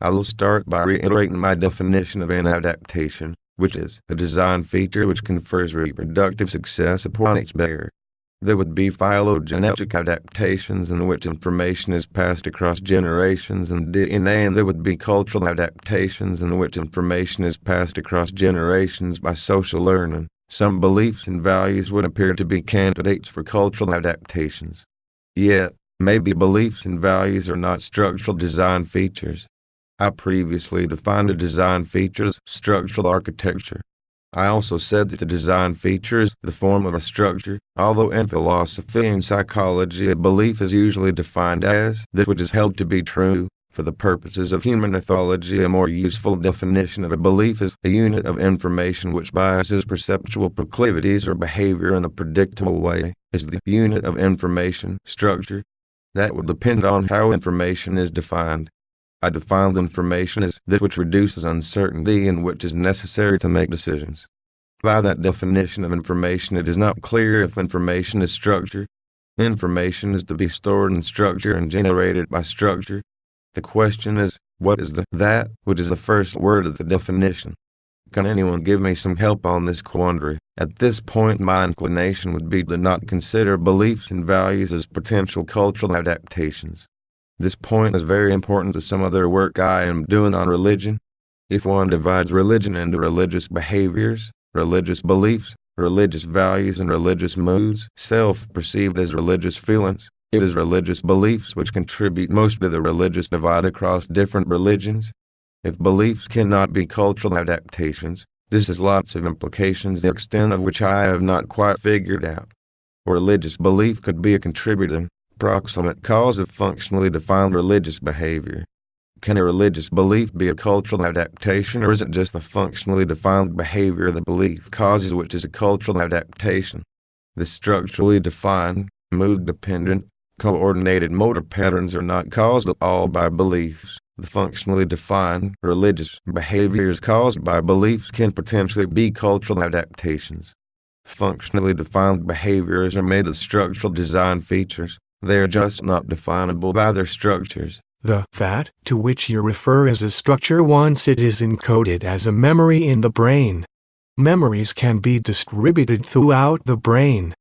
I will start by reiterating my definition of an adaptation, which is a design feature which confers reproductive success upon its bearer. There would be phylogenetic adaptations in which information is passed across generations and DNA, and there would be cultural adaptations in which information is passed across generations by social learning. Some beliefs and values would appear to be candidates for cultural adaptations. Yet, maybe beliefs and values are not structural design features. I previously defined a design feature as structural architecture. I also said that the design feature is the form of a structure, although in philosophy and psychology a belief is usually defined as that which is held to be true. For the purposes of human ethology, a more useful definition of a belief is a unit of information which biases perceptual proclivities or behavior in a predictable way, is the unit of information structure. That would depend on how information is defined. I defined information as that which reduces uncertainty and which is necessary to make decisions. By that definition of information, it is not clear if information is structure. Information is to be stored in structure and generated by structure. The question is, what is the that which is the first word of the definition? Can anyone give me some help on this quandary? At this point, my inclination would be to not consider beliefs and values as potential cultural adaptations. This point is very important to some other work I am doing on religion. If one divides religion into religious behaviors, religious beliefs, religious values, and religious moods, self-perceived as religious feelings, it is religious beliefs which contribute most to the religious divide across different religions. If beliefs cannot be cultural adaptations, this has lots of implications, the extent of which I have not quite figured out. Religious belief could be a contributing, proximate cause of functionally defined religious behavior. Can a religious belief be a cultural adaptation, or is it just the functionally defined behavior the belief causes which is a cultural adaptation? The structurally defined, mood-dependent, coordinated motor patterns are not caused at all by beliefs. The functionally defined, religious behaviors caused by beliefs can potentially be cultural adaptations. Functionally defined behaviors are made of structural design features. They are just not definable by their structures. The that to which you refer is a structure once it is encoded as a memory in the brain. Memories can be distributed throughout the brain.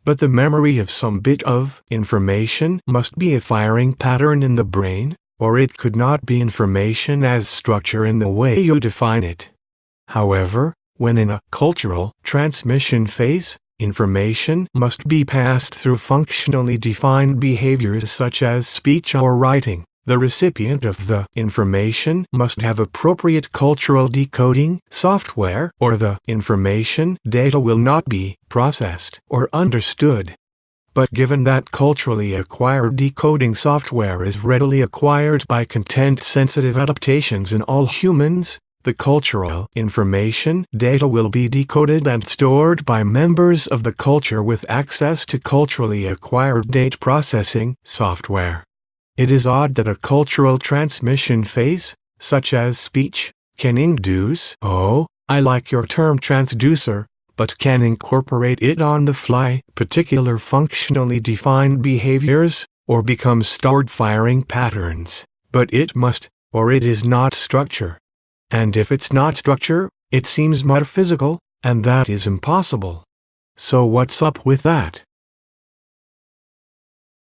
But the memory of some bit of information must be a firing pattern in the brain, or it could not be information as structure in the way you define it. However, when in a cultural transmission phase, information must be passed through functionally defined behaviors such as speech or writing. The recipient of the information must have appropriate cultural decoding software, or the information data will not be processed or understood. But given that culturally acquired decoding software is readily acquired by content-sensitive adaptations in all humans, the cultural information data will be decoded and stored by members of the culture with access to culturally acquired data processing software. It is odd that a cultural transmission phase, such as speech, can induce, oh, I like your term transducer, but can incorporate it on the fly, particular functionally defined behaviors, or become stored firing patterns. But it must, or it is not structure. And if it's not structure, it seems metaphysical, and that is impossible. So what's up with that?